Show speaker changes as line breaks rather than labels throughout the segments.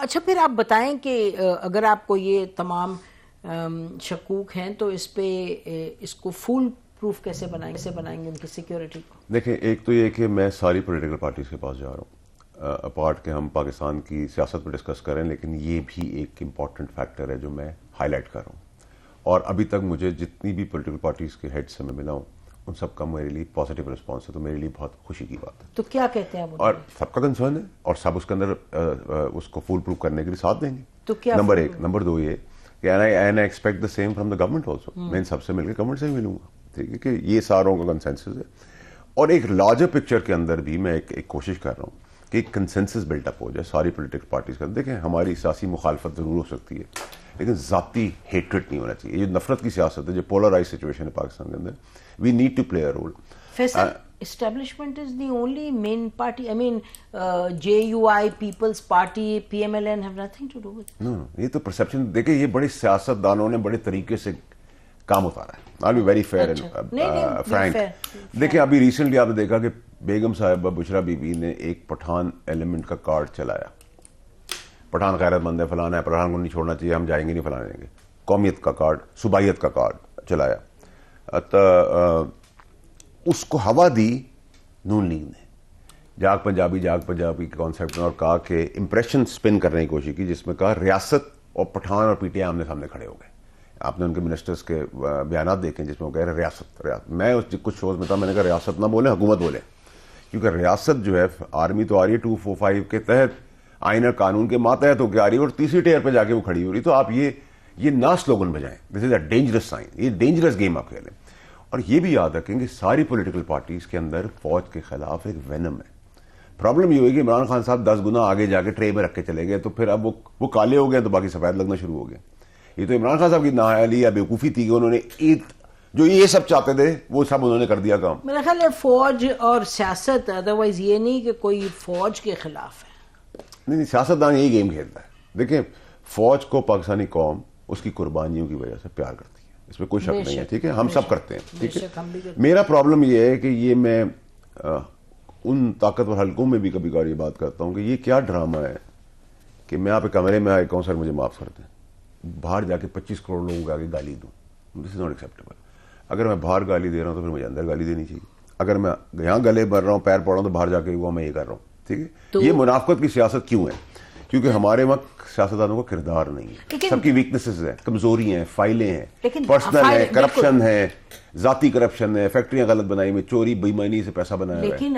اچھا پھر آپ بتائیں کہ اگر آپ کو یہ تمام شکوک ہیں تو اس پہ اس کو فول پروف کیسے بنائیں گے ان کی سیکیورٹی کو؟
دیکھیں، ایک تو یہ کہ میں ساری پولیٹیکل پارٹیز کے پاس جا رہا ہوں، اپارٹ کہ ہم پاکستان کی سیاست پہ ڈسکس کریں، لیکن یہ بھی ایک امپورٹنٹ فیکٹر ہے جو میں ہائی لائٹ کر رہا ہوں. اور ابھی تک مجھے جتنی بھی پولیٹیکل پارٹیز کے ہیڈ سے میں ملا ہوں ان سب کا میرے لیے پازیٹیو رسپانس ہے، تو میرے لیے بہت خوشی کی بات ہے.
تو کیا کہتے ہیں
اور سب کا کنسرن ہے اور سب اس کے اندر اس کو فول پروف کرنے کے لیے ساتھ دیں گے.
تو کیا
نمبر ایک. نمبر دو یہ کہ I expect the same from the government also. میں ان سب سے مل کے گورنمنٹ سے بھی ملوں گا، ٹھیک ہے، کہ یہ ساروں کا کنسنسس ہے. اور ایک لارجر پکچر کے اندر بھی میں ایک کوشش کر رہا ہوں کہ ایک کنسنسس بلٹ اپ ہو جائے ساری پولیٹیکل پارٹیز کا. دیکھیں، ہماری سیاسی مخالفت ضرور ہو سکتی ہے لیکن ذاتی ہیٹریٹ نہیں ہونا چاہیے. یہ جو نفرت کی سیاست ہے، جو پولرائز سچویشن ہے پاکستان کے اندر، we need to play a role.
Establishment is the only main party. I mean, JUI, People's Party, PMLN have nothing to do with it.
No, یہ تو پرسپشن. دیکھیں، یہ بڑے سیاست دانوں نے بڑے طریقے سے کام اتارا ہے. I'll be very fair and frank. دیکھیں، ابھی ریسنٹلی آپ نے دیکھا کہ بیگم صاحبہ بشرا بی بی نے ایک پٹھان ایلیمنٹ کا کارڈ چلایا. پٹھان غیرت مند ہے، فلانا ہے، پٹھان کو نہیں چھوڑنا چاہیے، ہم جائیں گے نہیں، فلانا دیں گے. قومیت کا کارڈ، صوبائیت کا کارڈ چلایا. اس کو ہوا دی نون لیگ نے، جاگ پنجابی کے کانسیپٹ میں، اور کہا کہ امپریشن سپن کرنے کی کوشش کی، جس میں کہا ریاست اور پٹھان اور پی ٹی آئی آمنے سامنے کھڑے ہو گئے. آپ نے ان کے منسٹرز کے بیانات دیکھیں جس میں وہ کہہ رہے ریاست. میں کچھ شوز میں تھا، میں نے کہا ریاست نہ بولیں، حکومت بولیں، کیونکہ ریاست جو ہے آرمی تو آ رہی ہے 245 کے تحت، آئین اور قانون کے ماتحت ہو کے آ رہی ہے، اور تیسری ٹیئر پہ جا کے وہ کھڑی ہو رہی. تو آپ یہ نہ سلوگن بجائیں. This is a dangerous sign, یہ ڈینجرس گیم آپ کھیلیں. اور یہ بھی یاد رکھیں کہ ساری پولیٹیکل پارٹیز کے اندر فوج کے خلاف ایک وینم ہے. پرابلم یہ ہوئی کہ عمران خان صاحب 10 گنا آگے جا کے ٹرے میں رکھ کے چلے گئے، تو پھر اب وہ کالے ہو گئے تو باقی سفید لگنا شروع ہو گئے. یہ تو عمران خان صاحب کی نااہلی یا بیوقوفی تھی کہ انہوں نے جو یہ سب چاہتے تھے وہ سب انہوں نے کر دیا کام.
میرا خیال ہے فوج اور سیاست، ادروائز یہ نہیں کہ کوئی فوج کے خلاف ہے.
نہیں، سیاست دان یہی گیم کھیلتا ہے. دیکھیں، فوج کو پاکستانی قوم اس کی قربانیوں کی وجہ سے پیار کرتی ہے، اس میں کوئی شک نہیں ہے، ٹھیک ہے، ہم سب کرتے ہیں، ٹھیک ہے. میرا پرابلم یہ ہے کہ یہ میں ان طاقتور حلقوں میں بھی کبھی کبھار یہ بات کرتا ہوں کہ یہ کیا ڈرامہ ہے کہ میں آپ کمرے میں آئے کہوں سر مجھے معاف کر دیں، باہر جا کے 25 کروڑ لوگوں کے آگے گالی دوں. دس از ناٹ ایکسیپٹیبل. اگر میں باہر گالی دے رہا ہوں تو پھر مجھے اندر گالی دینی چاہیے. اگر میں یہاں گلے بھر رہا ہوں، پیر پڑ رہا ہوں، تو باہر جا کے وہ میں یہ کر رہا ہوں، ٹھیک ہے. یہ منافقت کی سیاست کیوں ہے؟ کیونکہ ہمارے وقت سیاستدانوں کا کردار نہیں ہے، سب کی ویکنیسز ہیں، کمزوری ہیں، فائلیں ہیں، پرسنل ہے، کرپشن ہے، ذاتی کرپشن ہے، فیکٹریاں غلط بنائی میں، چوری بےایمانی سے پیسہ بنایا.
لیکن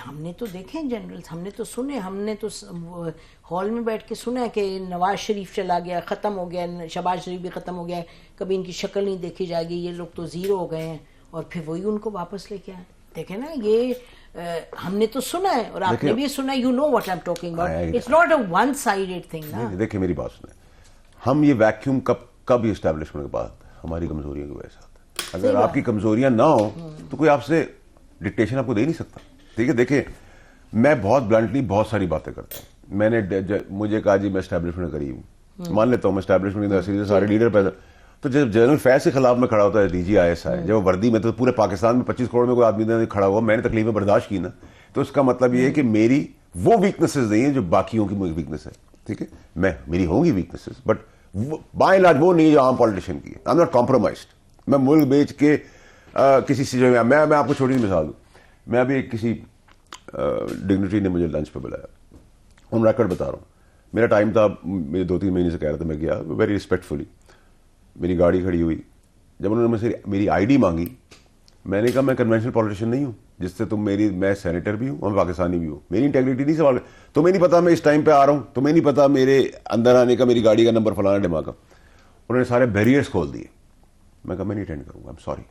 ہم نے تو دیکھیں جنرلز، ہم نے تو سنے، ہم نے تو ہال میں بیٹھ کے سنا کہ نواز شریف چلا گیا، ختم ہو گیا، شہباز شریف بھی ختم ہو گیا، کبھی ان کی شکل نہیں دیکھی جائے گی، یہ لوگ تو زیرو ہو گئے ہیں، اور پھر وہی ان کو واپس لے کے آئے. دیکھیں نا، یہ ہم نے تو سنا ہے اور آپ نے بھی سنا. You know what I am talking about. It's not a one sided thing نا.
دیکھیں میری بات سنیں، ہم یہ ویکیوم کب اسٹیبلشمنٹ کے بعد ہماری کمزوریوں کی وجہ سے آتا ہے. اگر آپ کی کمزوریاں نہ ہوں تو کوئی آپ سے ڈکٹیشن آپ کو دے نہیں سکتا، ٹھیک ہے. دیکھیں، میں بہت بلنٹلی بہت ساری باتیں کرتا ہوں. میں نے مجھے کہا جی میں اسٹیبلشمنٹ قریب ہوں، مان لیتا ہوں میں اسٹیبلشمنٹ کے سارے لیڈر پیدا. تو جب جنرل فیض کے خلاف میں کھڑا ہوتا ہے، D G I S I, جب وردی میں، تو پورے پاکستان میں 25 کروڑ میں کوئی آدمی نہیں کھڑا ہوا، میں نے تکلیفیں برداشت کی نا. تو اس کا مطلب یہ ہے کہ میری وہ ویکنیسز نہیں ہیں جو باقیوں کی ویکنیس ہے، ٹھیک ہے. میری ہوں گی ویکنیسز، بٹ بائی لاج وہ نہیں جو عام پالیٹیشین کی ہے. I am not compromised. میں ملک بیچ کے کسی سچویشن میں آپ کو چھوٹی سی مثال دوں. میں ابھی کسی ڈگنیٹری نے مجھے لنچ پہ بلایا، ہم ریکارڈ بتا رہا ہوں. میرا ٹائم تھا، مجھے 2-3 مہینے سے کہہ رہا تھا، میں گیا ویری رسپیکٹفلی. میری گاڑی کھڑی ہوئی، جب انہوں نے مجھ سے میری آئی ڈی مانگی، میں نے کہا میں کنونشنل پالیٹیشین نہیں ہوں جس سے تم میں سینیٹر بھی ہوں اور پاکستانی بھی ہوں. میری انٹیگریٹی نہیں سوال. تمہیں نہیں پتا میں اس ٹائم پہ آ رہا ہوں، تمہیں نہیں پتا میرے اندر آنے کا، میری گاڑی کا نمبر فلانا ڈما کا. انہوں نے سارے بیریئرس کھول دیے. میں کہا میں نہیں اٹینڈ کروں گا، سوری.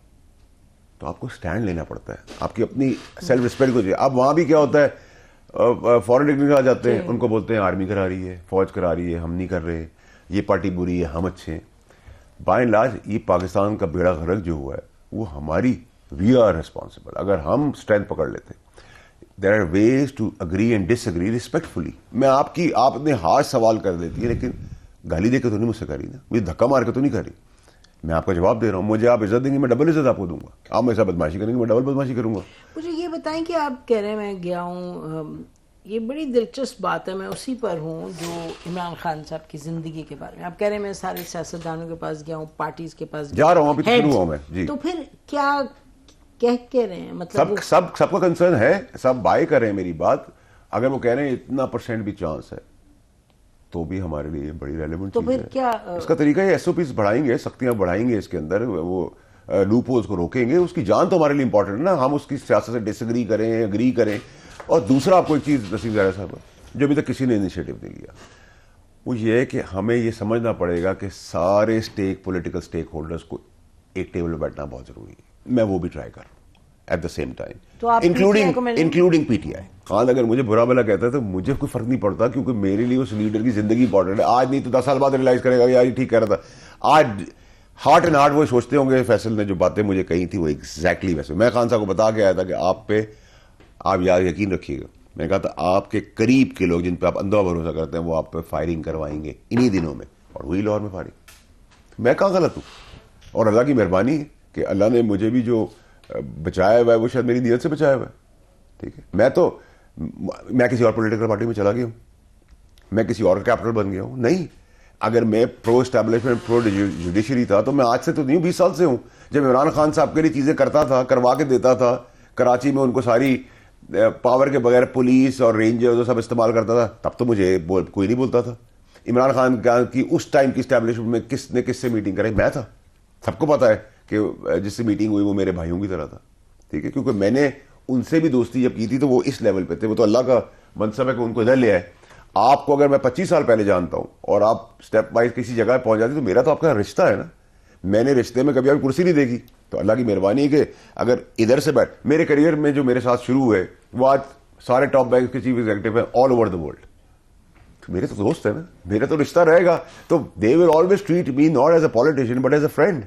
تو آپ کو اسٹینڈ لینا پڑتا ہے، آپ کی اپنی سیلف رسپیکٹ کو چاہیے. اب وہاں بھی کیا ہوتا ہے، فورن ڈگنیٹری آ جاتے ہیں، ان کو بولتے ہیں آرمی کرا رہی ہے، فوج کرا رہی ہے، ہم نہیں کر رہے، یہ پارٹی بری ہے، ہم اچھے ہیں. بائی اینڈ لارج یہ پاکستان کا بیڑا غرق جو ہوا ہے وہ ہماری، وی آر ریسپانسبل. اگر ہم اسٹرینتھ پکڑ لیتے، there are ways to agree and disagree respectfully. میں آپ نے ہارش سوال کر دیتی ہے، لیکن گالی دے کے تو نہیں مجھ سے کری نا، مجھے دھکا مار کے تو نہیں کری. میں آپ کا جواب دے رہا ہوں. مجھے آپ عزت دیں گے، میں ڈبل عزت آپ کو دوں گا. آپ میرے ساتھ بدماشی کریں گے، میں ڈبل بدماشی کروں گا.
مجھے یہ بتائیں کہ آپ کہہ رہے ہیں میں گیا ہوں یہ بڑی دلچسپ بات ہے, میں اسی پر ہوں جو عمران خان صاحب کی زندگی کے بارے میں آپ کہہ رہے ہیں. میں سارے سیاستدانوں کے پاس گیا ہوں, پارٹیز کے پاس
جا رہا ہوں, ابھی تو شروع ہوا میں جی.
تو پھر کیا کہہ رہے ہیں, مطلب
سب کا کنسرن ہے, سب بائی کر رہے ہیں میری بات. اگر وہ کہہ رہے ہیں اتنا % بھی چانس ہے تو بھی ہمارے لیے بڑی ریلیونٹ چیز ہے.
کیا
اس کا طریقہ ہے SOPs بڑھائیں گے, سختیاں بڑھائیں گے, اس کے اندر وہ لوپ ہولز کو روکیں گے. اس کی جان تو ہمارے لیے امپورٹنٹ ہے نا, ہم اس کی سیاست سے ڈس ایگری کریں اگری کریں. اور دوسرا آپ کو ایک چیز نسیم زاہرہ صاحب جو ابھی تک کسی نے انیشیٹو نہیں لیا, وہ یہ ہے کہ ہمیں یہ سمجھنا پڑے گا کہ سارے پولیٹیکل اسٹیک ہولڈرز کو ایک ٹیبل پہ بیٹھنا بہت ضروری ہے. میں وہ بھی ٹرائی کر رہا ہوں at the same time, including PTI. Khan اگر مجھے برا بلا کہتا ہے تو مجھے کوئی فرق نہیں پڑتا, کیونکہ میرے لیے اس لیڈر کی زندگی امپورٹنٹ ہے. آج نہیں تو 10 سال بعد ریلائز کرے گا یار یہ ٹھیک کہہ رہا تھا. آج ہارٹ اینڈ ہارٹ وہ سوچتے ہوں گے فیصل نے جو باتیں مجھے کہی تھی وہ ایگزیکٹلی ویسے. میں خان صاحب کو بتا کے آیا تھا کہ آپ پہ آپ یار یقین رکھیے گا, میں نے کہا تھا آپ کے قریب کے لوگ جن پہ آپ اندھا بھروسہ کرتے ہیں وہ آپ پہ فائرنگ کروائیں گے انہی دنوں میں, اور وہی لاہور میں فائرنگ. میں کہاں غلط ہوں, اور اللہ کی مہربانی ہے کہ اللہ نے مجھے بھی جو بچایا ہوا ہے وہ شاید میری نیت سے بچایا ہوا ہے. ٹھیک ہے, میں کسی اور پولیٹیکل پارٹی میں چلا گیا ہوں, میں کسی اور کیپٹل بن گیا ہوں نہیں. اگر میں پرو اسٹیبلشمنٹ پرو جوڈیشری تھا تو میں آج سے تو نہیں 20 سال سے ہوں. جب عمران خان صاحب کے لیے چیزیں کرتا تھا, کروا کے دیتا تھا, کراچی میں ان کو ساری پاور کے بغیر پولیس اور رینجر سب استعمال کرتا تھا, تب تو مجھے کوئی نہیں بولتا تھا. عمران خان کی اس ٹائم کی اسٹیبلشمنٹ میں کس نے کس سے میٹنگ کرائی, میں تھا. سب کو پتا ہے کہ جس سے میٹنگ ہوئی وہ میرے بھائیوں کی طرح تھا. ٹھیک ہے, کیونکہ میں نے ان سے بھی دوستی جب کی تھی تو وہ اس لیول پہ تھے. وہ تو اللہ کا منصب ہے کہ ان کو ادھر لے آئے. آپ کو اگر میں 25 سال پہلے جانتا ہوں اور آپ اسٹیپ وائز کسی جگہ پہ پہنچ جاتے تو میرا تو آپ کا رشتہ ہے نا. میں نے رشتے میں کبھی آپ کرسی نہیں دیکھی, تو اللہ کی مہربانی ہے کہ اگر ادھر سے بیٹھ میرے کریئر میں جو میرے ساتھ شروع ہوئے وہ آج سارے ٹاپ بینک کے چیف ایگزیکٹو ہیں آل اوور دا ورلڈ. میرے تو دوست ہے نا, میرا تو رشتہ رہے گا. تو they will always treat me not as a politician but as a friend.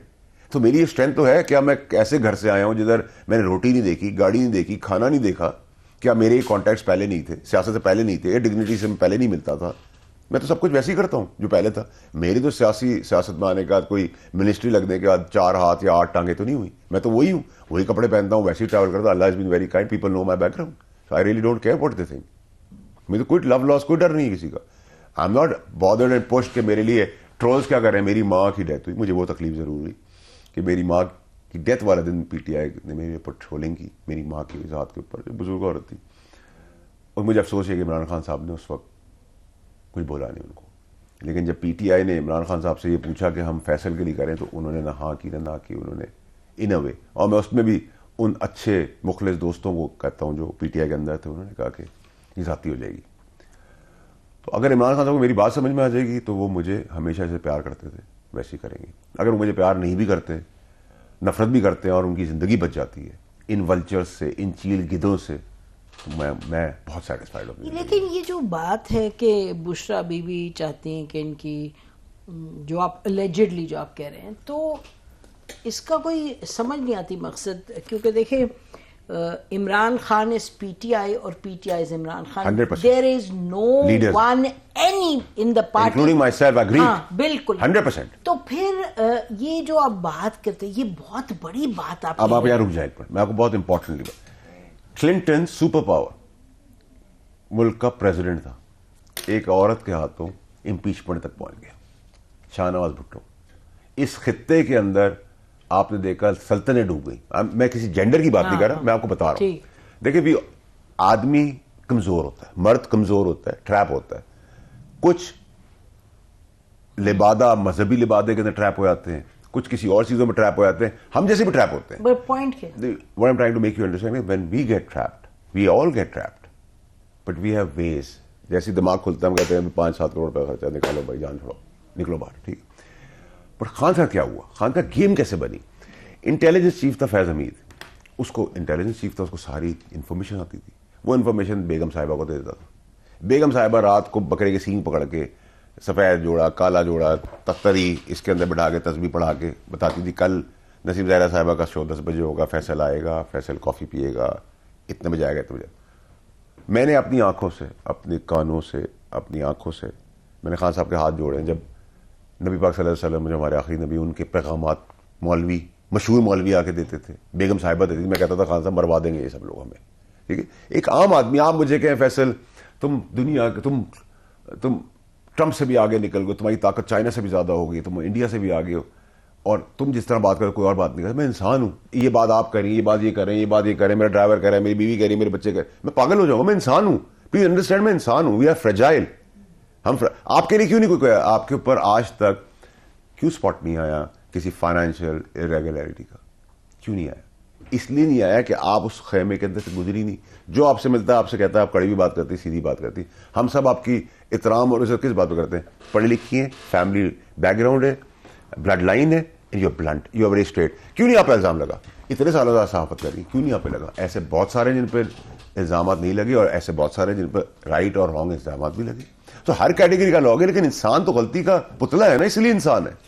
تو میری یہ اسٹرینتھ تو ہے. کیا میں ایسے گھر سے آیا ہوں جدھر میں نے روٹی نہیں دیکھی, گاڑی نہیں دیکھی, کھانا نہیں دیکھا؟ کیا میرے کانٹیکٹس پہلے نہیں تھے, سیاست سے پہلے نہیں تھے, ڈگنیٹی سے پہلے نہیں ملتا تھا؟ میں تو سب کچھ ویسے ہی کرتا ہوں جو پہلے تھا. میری تو سیاست میں آنے کے بعد کوئی منسٹری لگنے کے بعد 4 ہاتھ یا 8 ٹانگیں تو نہیں ہوئی. میں تو وہی ہوں, وہی کپڑے پہنتا ہوں, ویسے ہی ٹریول کرتا ہوں. اللہ has been very kind, people know my background, so I really don't care what they think. مجھے کوئی لو لاس کوئی ڈر نہیں ہے کسی کا. I am not bothered and post کہ میرے لیے ٹرولز کیا کر رہے ہیں. میری ماں کی ڈیتھ ہوئی, مجھے وہ تکلیف ضرور ہوئی کہ میری ماں کی ڈیتھ والے دن PTI نے میرے اوپر ٹرولنگ کی, میری ماں کی ذات کے اوپر, جو بزرگ عورت تھی. اور مجھے افسوس ہے کہ عمران خان صاحب نے اس وقت کچھ بولا نہیں ان کو. لیکن جب PTI نے عمران خان صاحب سے یہ پوچھا کہ ہم فیصل کے لیے کریں تو انہوں نے نہ ہاں کی نہ کی, انہوں نے ان اے وے. اور میں اس میں بھی ان اچھے مخلص دوستوں کو کہتا ہوں جو PTI کے اندر تھے, انہوں نے کہا کہ یہ ذاتی ہو جائے گی. تو اگر عمران خان صاحب کو میری بات سمجھ میں آ جائے گی تو وہ مجھے ہمیشہ سے پیار کرتے تھے ویسے ہی کریں گے. اگر وہ مجھے پیار نہیں بھی کرتے, نفرت بھی کرتے ہیں اور ان کی زندگی بچ جاتی ہے ان ولچرز سے, ان چیل گدوں سے, تو میں بہت سیٹسفائڈ ہوں.
لیکن یہ جو بات ہے کہ بشرا بی بی چاہتی ہیں کہ ان کی جو آپ الیجڈلی جو آپ کہہ رہے ہیں, تو اس کا کوئی سمجھ نہیں آتی مقصد. کیونکہ دیکھیں عمران خان از PTI اور PTI is Imran Khan.
100%.
There is no one any in the party
including myself agree.
ہاں بالکل
100%.
تو پھر یہ جو آپ بات کرتے ہیں یہ بہت بڑی بات آپ.
اب آپ یہاں رک جائیں, میں آپ کو بہت امپورٹنٹلی بات. کلنٹن سپر پاور ملک کا پریزیڈنٹ تھا, ایک عورت کے ہاتھوں امپیچمنٹ تک پہنچ گیا, شاہ نواز بھٹو. اس خطے کے اندر آپ نے دیکھا سلطنتیں ڈوب گئی. میں کسی جینڈر کی بات نہیں کر رہا, میں آپ کو بتا رہا ہوں. دیکھیں بھی آدمی کمزور ہوتا ہے, مرد کمزور ہوتا ہے, ٹریپ ہوتا ہے. کچھ لبادہ مذہبی لبادے کے اندر ٹریپ ہو جاتے ہیں, کچھ کسی اور چیزوں میں ٹریپ ہو جاتے ہیں, ہم جیسے بھی ٹریپ ہوتے ہیں.
پوائنٹ کیا
what I'm trying to make you understand, when we get trapped, we all get trapped, but we have ways. جیسے دماغ کھلتا ہے ہم کہتے ہیں 5-7 کروڑ روپے خرچہ, نکالو بھائی جان چھوڑو, نکلو باہر. ٹھیک. بٹ خان کا کیا ہوا, خان کا گیم کیسے بنی؟ انٹیلیجنس چیف تھا فیض حمید, اس کو انٹیلیجنس چیف تھا, اس کو ساری انفارمیشن آتی تھی. وہ انفارمیشن بیگم صاحبہ کو دے دیتا تھا. بیگم صاحبہ رات کو بکرے کے سینگ پکڑ کے سفید جوڑا, کالا جوڑا, تختری اس کے اندر بٹھا کے تسبیح پڑھا کے بتاتی تھی کل نسیم زاہرہ صاحبہ کا شو 10 بجے ہوگا, فیصل آئے گا, فیصل کافی پیے گا, اتنے بجے آئے گا, اتنے بجے. میں نے اپنی آنکھوں سے, اپنے کانوں سے, اپنی آنکھوں سے میں نے خان صاحب کے ہاتھ جوڑے. جب نبی پاک صلی اللہ علیہ وسلم جو ہمارے آخری نبی, ان کے پیغامات مولوی, مشہور مولوی آ کے دیتے تھے, بیگم صاحبہ دیتی تھی, میں کہتا تھا خان صاحب مروا دیں گے یہ سب لوگ ہمیں. ٹھیک ہے, ایک عام آدمی, آپ مجھے کہیں فیصل تم دنیا کے تم ٹرمپ سے بھی آگے نکل گئے, تمہاری طاقت چائنا سے بھی زیادہ ہوگی, تم انڈیا سے بھی آگے ہو, اور تم جس طرح بات کرو کوئی اور بات نہیں کرتا. میں انسان ہوں, یہ بات آپ کریں, یہ بات یہ کریں, یہ بات یہ کریں, میرا ڈرائیور کرے, میری بیوی کرے, میرے بچے کرے, میں پاگل ہو جاؤں گا. میں انسان ہوں, پلیز انڈرسٹینڈ, میں انسان ہوں. We are fragile. آپ کے لیے کیوں نہیں کوئی آپ کے اوپر آج تک کیوں اسپاٹ نہیں آیا کسی فائنینشیل ارریگولرٹی کا؟ کیوں نہیں آیا؟ اس لیے نہیں آیا کہ آپ اس خیمے کے اندر سے گزری نہیں. جو آپ سے ملتا ہے آپ سے کہتا ہے آپ کڑوی بات کرتی, سیدھی بات کرتی. ہم سب آپ کی احترام اور عزت کس بات پہ کرتے ہیں؟ پڑھی لکھی ہیں, فیملی بیک گراؤنڈ ہے, بلڈ لائن ہے, you blunt, you very straight. کیوں نہیں آپ پہ الزام لگا؟ اتنے سالوں سے صحافت کری, کیوں نہیں آپ پہ لگا؟ ایسے بہت سارے جن پہ الزامات نہیں لگے, اور ایسے بہت سارے جن پہ رائٹ اور رانگ الزامات بھی لگے. تو ہر کیٹیگری کا لوگ ہے, لیکن انسان تو غلطی کا پتلا ہے نا, اس لیے انسان ہے.